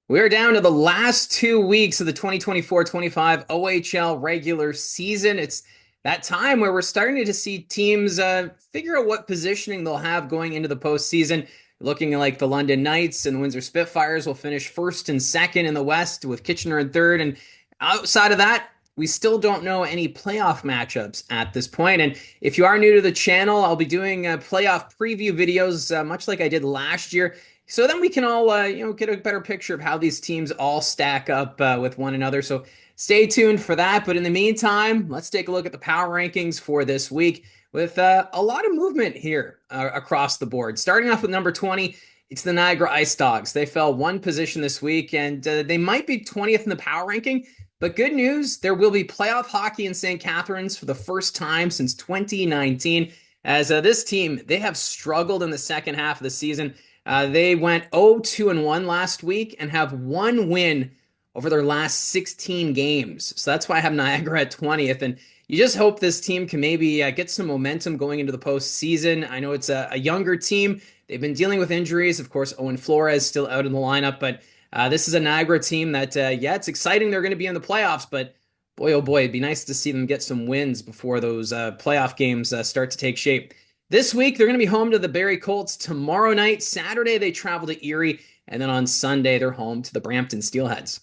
We're down to the last 2 weeks of the 2024-25 OHL regular season. It's that time where we're starting to see teams figure out what positioning they'll have going into the postseason. Looking like the London Knights and Windsor Spitfires will finish first and second in the West with Kitchener in third. And outside of that, we still don't know any playoff matchups at this point. And if you are new to the channel, I'll be doing playoff preview videos, much like I did last year. So then we can all, get a better picture of how these teams all stack up with one another. So stay tuned for that. But in the meantime, let's take a look at the power rankings for this week with a lot of movement here across the board. Starting off with number 20, it's the Niagara Ice Dogs. They fell one position this week, and they might be 20th in the power ranking. But good news, there will be playoff hockey in St. Catharines for the first time since 2019. As this team, they have struggled in the second half of the season. They went 0-2-1 last week and have one win over their last 16 games. So that's why I have Niagara at 20th. And you just hope this team can maybe get some momentum going into the postseason. I know it's a younger team. They've been dealing with injuries. Of course, Owen Flores still out in the lineup. But this is a Niagara team that, it's exciting. They're going to be in the playoffs. But boy, oh boy, it'd be nice to see them get some wins before those playoff games start to take shape. This week, they're going to be home to the Barrie Colts tomorrow night. Saturday, they travel to Erie. And then on Sunday, they're home to the Brampton Steelheads.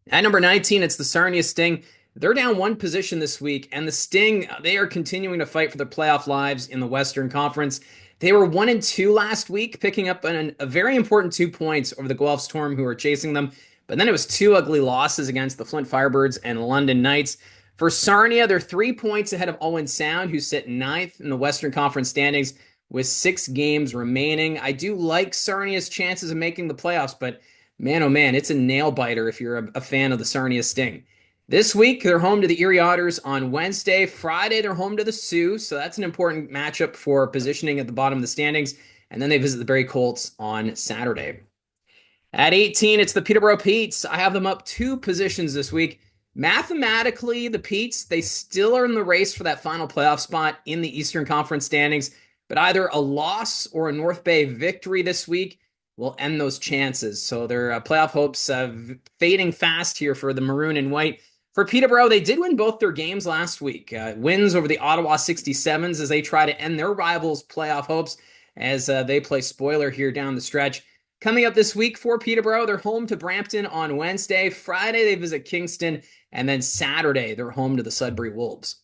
At number 19, it's the Sarnia Sting. They're down one position this week. And the Sting, they are continuing to fight for their playoff lives in the Western Conference. They were 1-2 last week, picking up a very important 2 points over the Guelph Storm, who were chasing them. But then it was two ugly losses against the Flint Firebirds and London Knights. For Sarnia, they're 3 points ahead of Owen Sound, who sit ninth in the Western Conference standings with 6 games remaining. I do like Sarnia's chances of making the playoffs, but man, oh man, it's a nail biter if you're a fan of the Sarnia Sting. This week, they're home to the Erie Otters on Wednesday. Friday, they're home to the Sioux, so that's an important matchup for positioning at the bottom of the standings. And then they visit the Barrie Colts on Saturday. At 18, it's the Peterborough Petes. I have them up 2 positions this week. Mathematically, the Petes, they still are in the race for that final playoff spot in the Eastern Conference standings, but either a loss or a North Bay victory this week will end those chances. So their playoff hopes fading fast here for the Maroon and White. For Peterborough, they did win both their games last week. Wins over the Ottawa 67s as they try to end their rivals' playoff hopes as they play spoiler here down the stretch. Coming up this week for Peterborough, they're home to Brampton on Wednesday. Friday, they visit Kingston. And then Saturday, they're home to the Sudbury Wolves.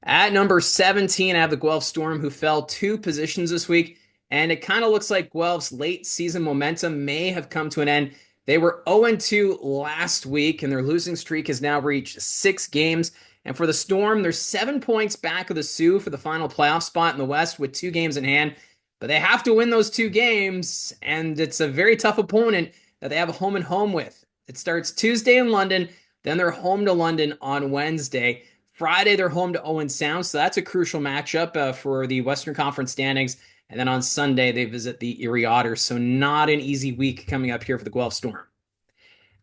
At number 17, I have the Guelph Storm, who fell 2 positions this week. And it kind of looks like Guelph's late season momentum may have come to an end. They were 0-2 last week, and their losing streak has now reached 6 games. And for the Storm, they're 7 points back of the Sioux for the final playoff spot in the West with 2 games in hand. But they have to win those 2 games, and it's a very tough opponent that they have a home and home with. It starts Tuesday in London. Then they're home to London on Wednesday. Friday, they're home to Owen Sound, so that's a crucial matchup for the Western Conference standings. And then on Sunday, they visit the Erie Otters, so not an easy week coming up here for the Guelph Storm.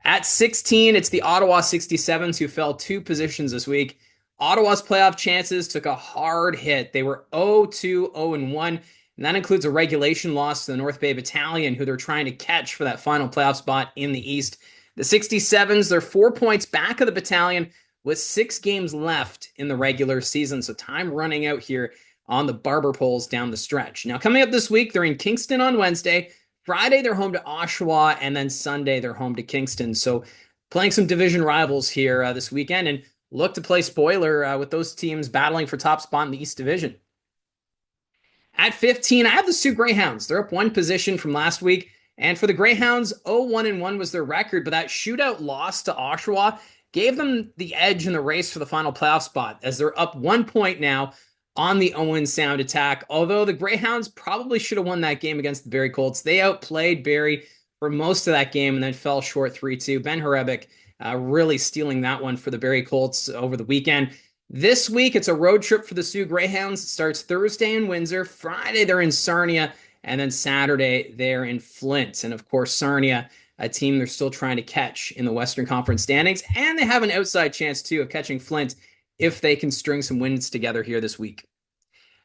At 16, it's the Ottawa 67s, who fell 2 positions this week. Ottawa's playoff chances took a hard hit. They were 0-2, 0-1, and that includes a regulation loss to the North Bay Battalion, who they're trying to catch for that final playoff spot in the East. The 67s, they're 4 points back of the Battalion with 6 games left in the regular season. So time running out here on the barber poles down the stretch. Now, coming up this week, they're in Kingston on Wednesday. Friday, they're home to Oshawa. And then Sunday, they're home to Kingston. So playing some division rivals here this weekend, and look to play spoiler with those teams battling for top spot in the East Division. At 15, I have the Sioux Greyhounds. They're up 1 position from last week. And for the Greyhounds, 0-1-1 was their record, but that shootout loss to Oshawa gave them the edge in the race for the final playoff spot, as they're up 1 point now on the Owen Sound attack. Although the Greyhounds probably should have won that game against the Barrie Colts. They outplayed Barrie for most of that game and then fell short 3-2. Ben Harebic really stealing that one for the Barrie Colts over the weekend. This week, it's a road trip for the Sioux Greyhounds. It starts Thursday in Windsor. Friday, they're in Sarnia. And then Saturday, they're in Flint. And of course, Sarnia, a team they're still trying to catch in the Western Conference standings. And they have an outside chance, too, of catching Flint if they can string some wins together here this week.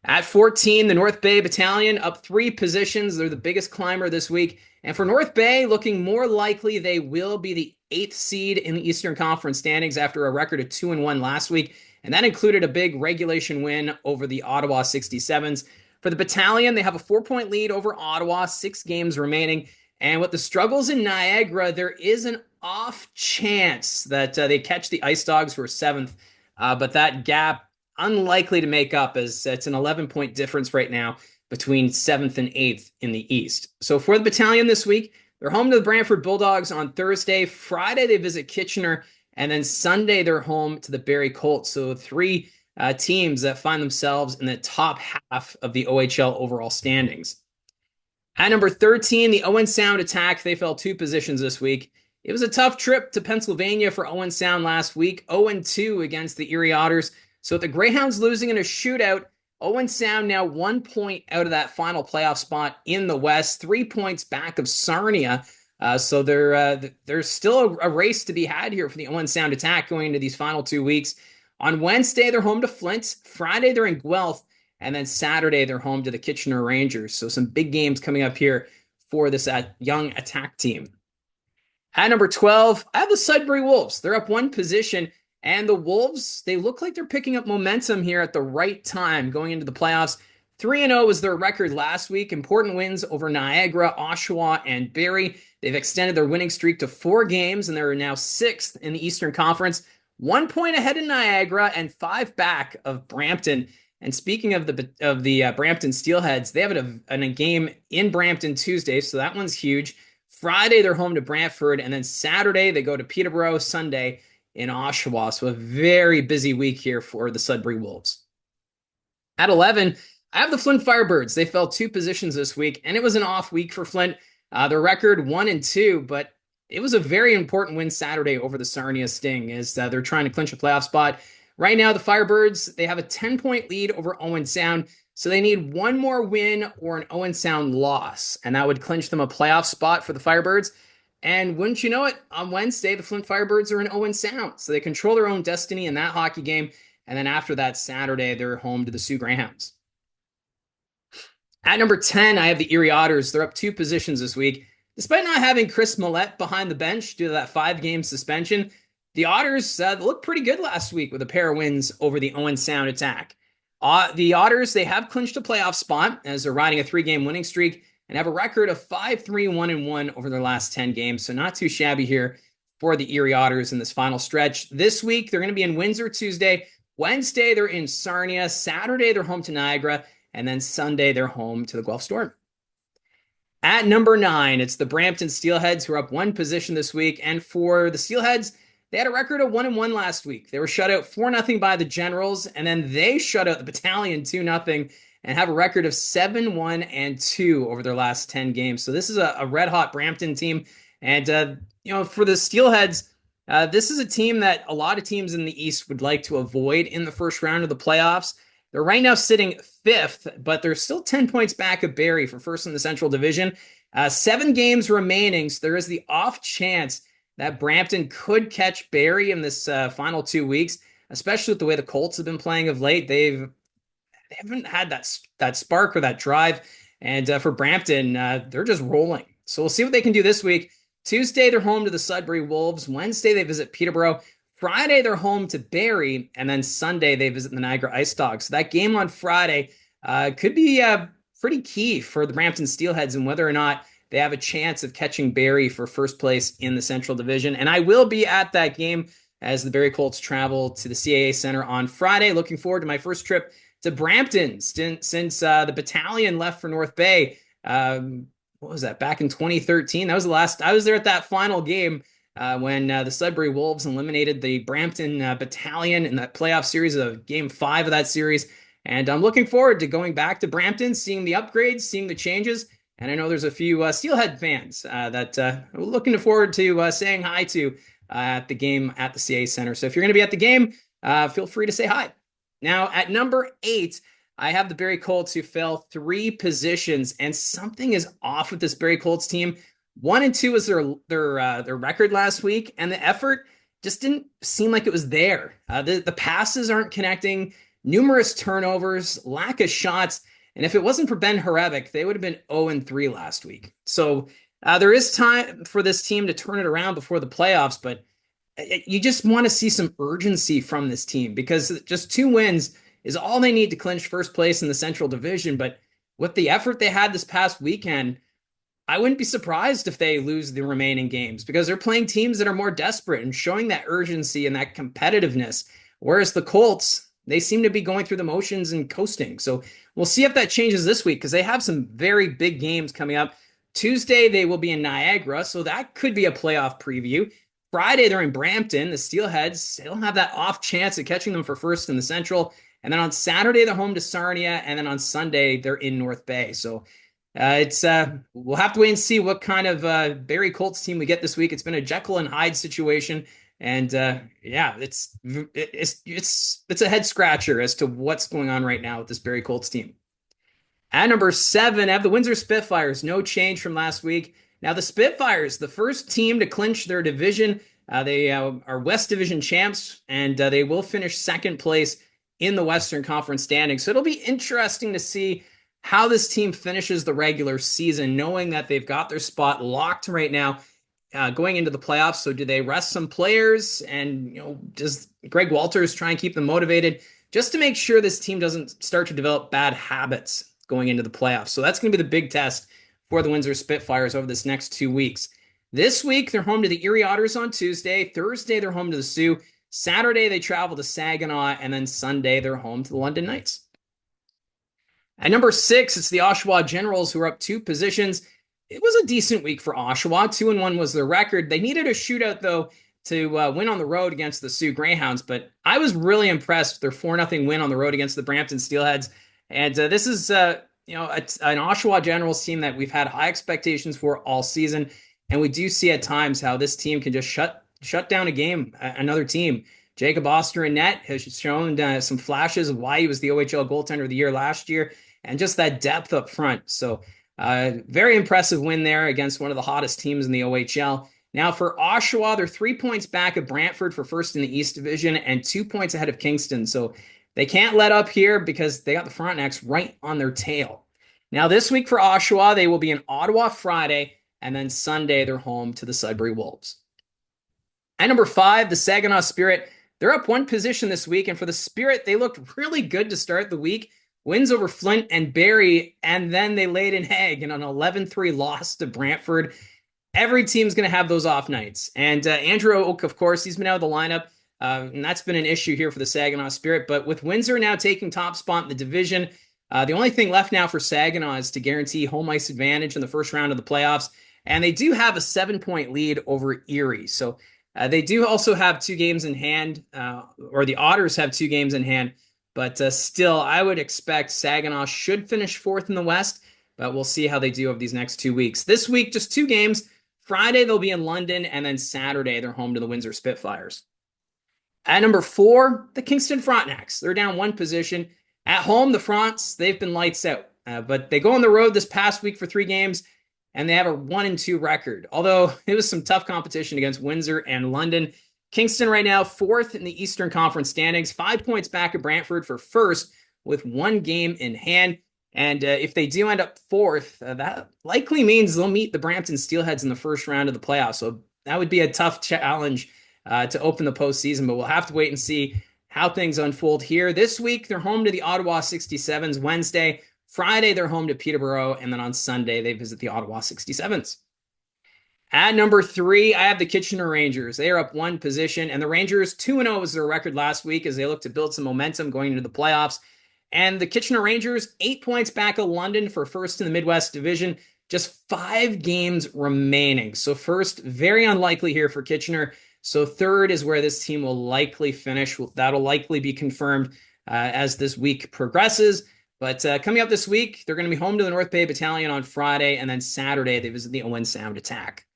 At 14, the North Bay Battalion up 3 positions. They're the biggest climber this week. And for North Bay, looking more likely they will be the 8th seed in the Eastern Conference standings after a record of 2-1 last week. And that included a big regulation win over the Ottawa 67s. For the Battalion, they have a 4-point lead over Ottawa, 6 games remaining. And with the struggles in Niagara, there is an off chance that they catch the Ice Dogs, who are 7th. But that gap, unlikely to make up, as it's an 11-point difference right now between 7th and 8th in the East. So for the Battalion this week, they're home to the Brantford Bulldogs on Thursday. Friday, they visit Kitchener. And then Sunday, they're home to the Barrie Colts. So 3 teams that find themselves in the top half of the OHL overall standings. At number 13, the Owen Sound Attack. They fell 2 positions this week. It was a tough trip to Pennsylvania for Owen Sound last week, 0-2 against the Erie Otters. So with the Greyhounds losing in a shootout, Owen Sound now 1 point out of that final playoff spot in the West, 3 points back of Sarnia. So there's still a race to be had here for the Owen Sound Attack going into these final 2 weeks. On Wednesday, they're home to Flint. Friday, they're in Guelph. And then Saturday, they're home to the Kitchener Rangers. So some big games coming up here for this young attack team. At number 12, I have the Sudbury Wolves. They're up 1 position. And the Wolves, they look like they're picking up momentum here at the right time going into the playoffs. 3-0 was their record last week. Important wins over Niagara, Oshawa, and Barrie. They've extended their winning streak to 4 games, and they're now 6th in the Eastern Conference. 1 point ahead of Niagara and 5 back of Brampton. And speaking of the Brampton Steelheads, they have a game in Brampton Tuesday, so that one's huge. Friday, they're home to Brantford, and then Saturday, they go to Peterborough, Sunday in Oshawa. So a very busy week here for the Sudbury Wolves. At 11, I have the Flint Firebirds. They fell 2 positions this week, and it was an off week for Flint. Their record 1-2, but it was a very important win Saturday over the Sarnia Sting as they're trying to clinch a playoff spot. Right now, the Firebirds, they have a 10-point lead over Owen Sound, so they need 1 more win or an Owen Sound loss, and that would clinch them a playoff spot for the Firebirds. And wouldn't you know it, on Wednesday, the Flint Firebirds are in Owen Sound, so they control their own destiny in that hockey game, and then after that, Saturday, they're home to the Sioux Greyhounds. At number 10, I have the Erie Otters. They're up 2 positions this week. Despite not having Chris Millette behind the bench due to that 5-game suspension, the Otters looked pretty good last week with a pair of wins over the Owen Sound Attack. The Otters, they have clinched a playoff spot as they're riding a 3-game winning streak and have a record of 5-3-1-1 over their last 10 games. So not too shabby here for the Erie Otters in this final stretch. This week, they're going to be in Windsor Tuesday. Wednesday, they're in Sarnia. Saturday, they're home to Niagara. And then Sunday, they're home to the Guelph Storm. At number 9, it's the Brampton Steelheads, who are up 1 position this week. And for the Steelheads, they had a record of 1-1 last week. They were shut out 4-0 by the Generals, and then they shut out the Battalion 2-0 and have a record of 7-1-2 over their last 10 games. So this is a red-hot Brampton team. And, for the Steelheads, this is a team that a lot of teams in the East would like to avoid in the first round of the playoffs. They're right now sitting 5th, but they're still 10 points back of Barrie for first in the Central Division. 7 games remaining, so there is the off chance that Brampton could catch Barrie in this final 2 weeks, especially with the way the Colts have been playing of late. They haven't had that spark or that drive. And for Brampton, they're just rolling. So we'll see what they can do this week. Tuesday, they're home to the Sudbury Wolves. Wednesday, they visit Peterborough. Friday, they're home to Barrie. And then Sunday, they visit the Niagara Ice Dogs. So that game on Friday could be pretty key for the Brampton Steelheads and whether or not they have a chance of catching Barrie for first place in the Central Division. And I will be at that game as the Barrie Colts travel to the CAA Center on Friday. Looking forward to my first trip to Brampton since the Battalion left for North Bay. What was that? Back in 2013. That was the last. I was there at that final game when the Sudbury Wolves eliminated the Brampton Battalion in that playoff series of Game 5 of that series. And I'm looking forward to going back to Brampton, seeing the upgrades, seeing the changes. And I know there's a few Steelhead fans that are looking forward to saying hi to at the game at the CA Center. So if you're going to be at the game, feel free to say hi. Now, at number 8, I have the Barrie Colts, who fell 3 positions, and something is off with this Barrie Colts team. 1-2 was their record last week, and the effort just didn't seem like it was there. The passes aren't connecting, numerous turnovers, lack of shots. And if it wasn't for Ben Horebic, they would have been 0-3 last week. So There is time for this team to turn it around before the playoffs, but you just want to see some urgency from this team because just 2 wins is all they need to clinch first place in the Central Division. But with the effort they had this past weekend, I wouldn't be surprised if they lose the remaining games because they're playing teams that are more desperate and showing that urgency and that competitiveness. Whereas the Colts, they seem to be going through the motions and coasting. So we'll see if that changes this week because they have some very big games coming up. Tuesday, they will be in Niagara, so that could be a playoff preview. Friday, they're in Brampton. The Steelheads, they don't have that off chance of catching them for first in the Central. And then on Saturday, they're home to Sarnia. And then on Sunday, they're in North Bay. So it's we'll have to wait and see what kind of Barrie Colts team we get this week. It's been a Jekyll and Hyde situation, and yeah, it's a head scratcher as to what's going on right now with this Barrie Colts team. At number 7, I have the Windsor Spitfires. No change from last week. Now the Spitfires, the first team to clinch their division. They are West Division champs, and they will finish second place in the Western Conference standings. So it'll be interesting to see how this team finishes the regular season, knowing that they've got their spot locked right now going into the playoffs. So do they rest some players? And does Greg Walters try and keep them motivated just to make sure this team doesn't start to develop bad habits going into the playoffs? So that's going to be the big test for the Windsor Spitfires over this next 2 weeks. This week, they're home to the Erie Otters on Tuesday. Thursday, they're home to the Sioux. Saturday, they travel to Saginaw. And then Sunday, they're home to the London Knights. At number 6, it's the Oshawa Generals, who are up 2 positions. It was a decent week for Oshawa. 2-1 was their record. They needed a shootout, though, to win on the road against the Sioux Greyhounds, but I was really impressed with their 4-0 win on the road against the Brampton Steelheads. And this is an Oshawa Generals team that we've had high expectations for all season, and we do see at times how this team can just shut down a game, another team. Jacob Oster in net has shown some flashes of why he was the OHL goaltender of the year last year, and just that depth up front. So very impressive win there against one of the hottest teams in the OHL. Now for Oshawa, they're 3 points back of Brantford for first in the East Division and 2 points ahead of Kingston. So they can't let up here because they got the Frontenacs right on their tail. Now this week for Oshawa, they will be in Ottawa Friday, and then Sunday they're home to the Sudbury Wolves. At number 5, the Saginaw Spirit. They're up 1 position this week, and for the Spirit, they looked really good to start the week. Wins over Flint and Barrie, and then they laid an egg in an 11-3 loss to Brantford. Every team's going to have those off nights. And Andrew Oak, of course, he's been out of the lineup, and that's been an issue here for the Saginaw Spirit. But with Windsor now taking top spot in the division, the only thing left now for Saginaw is to guarantee home ice advantage in the first round of the playoffs. And they do have a 7-point lead over Erie. So they do also have 2 games in hand, or the Otters have 2 games in hand. But still, I would expect Saginaw should finish 4th in the West, but we'll see how they do over these next 2 weeks. This week, just 2 games. Friday, they'll be in London, and then Saturday, they're home to the Windsor Spitfires. At number 4, the Kingston Frontenacs. They're down 1 position. At home, the Fronts, they've been lights out. But they go on the road this past week for 3 games, and they have a 1-2 record. Although it was some tough competition against Windsor and London. Kingston right now 4th in the Eastern Conference standings, 5 points back of Brantford for first with 1 game in hand. And if they do end up 4th, that likely means they'll meet the Brampton Steelheads in the first round of the playoffs. So that would be a tough challenge to open the postseason, but we'll have to wait and see how things unfold here. This week, they're home to the Ottawa 67s Wednesday. Friday, they're home to Peterborough. And then on Sunday, they visit the Ottawa 67s. At number 3, I have the Kitchener Rangers. They are up 1 position, and the Rangers 2-0 was their record last week as they look to build some momentum going into the playoffs. And the Kitchener Rangers, 8 points back of London for first in the Midwest Division, just 5 games remaining. So first, very unlikely here for Kitchener. So third is where this team will likely finish. That'll likely be confirmed as this week progresses. But coming up this week, they're going to be home to the North Bay Battalion on Friday, and then Saturday they visit the Owen Sound Attack.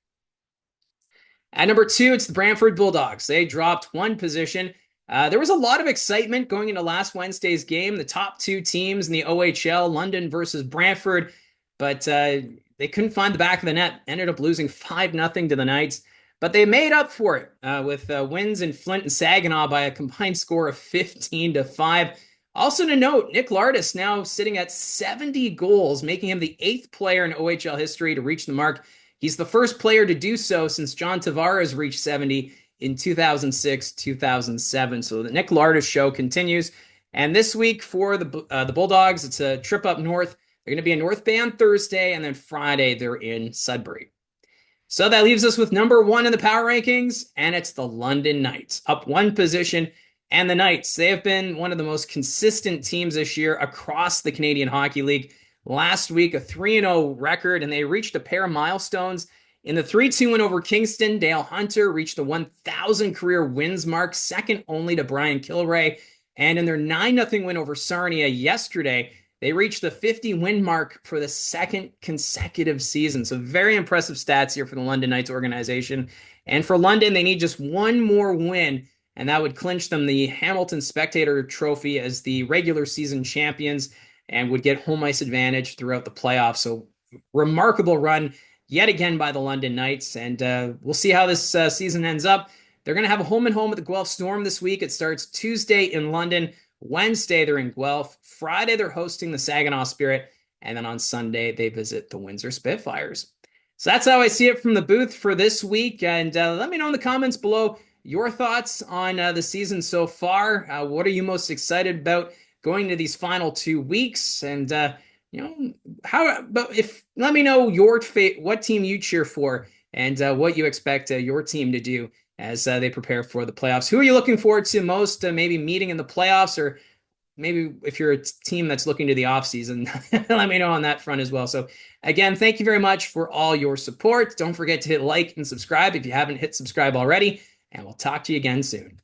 At number 2, it's the Brantford Bulldogs. They dropped 1 position. There was a lot of excitement going into last Wednesday's game. The top 2 teams in the OHL, London versus Brantford, but they couldn't find the back of the net. Ended up losing 5-0 to the Knights, but they made up for it with wins in Flint and Saginaw by a combined score of 15-5. Also to note, Nick Lardis now sitting at 70 goals, making him the 8th player in OHL history to reach the mark. He's the first player to do so since John Tavares reached 70 in 2006, 2007. So the Nick Lardis show continues. And this week for the Bulldogs, it's a trip up north. They're going to be in North Bay on Thursday, and then Friday they're in Sudbury. So that leaves us with number 1 in the power rankings, and it's the London Knights, up 1 position. And the Knights, they have been one of the most consistent teams this year across the Canadian Hockey League. Last week, a 3-0 record, and they reached a pair of milestones. In the 3-2 win over Kingston, Dale Hunter reached the 1,000 career wins mark, second only to Brian Kilray. And in their 9-0 win over Sarnia yesterday, they reached the 50 win mark for the second consecutive season. So very impressive stats here for the London Knights organization. And for London, they need just one more win, and that would clinch them the Hamilton Spectator Trophy as the regular season champions and would get home ice advantage throughout the playoffs. So remarkable run yet again by the London Knights. And we'll see how this season ends up. They're going to have a home and home at the Guelph Storm this week. It starts Tuesday in London. Wednesday, they're in Guelph. Friday, they're hosting the Saginaw Spirit. And then on Sunday, they visit the Windsor Spitfires. So that's how I see it from the booth for this week. And let me know in the comments below your thoughts on the season so far. What are you most excited about going into these final 2 weeks? And, let me know what team you cheer for and what you expect your team to do as they prepare for the playoffs. Who are you looking forward to most, maybe meeting in the playoffs, or maybe if you're a team that's looking to the offseason, let me know on that front as well. So again, thank you very much for all your support. Don't forget to hit like and subscribe if you haven't hit subscribe already, and we'll talk to you again soon.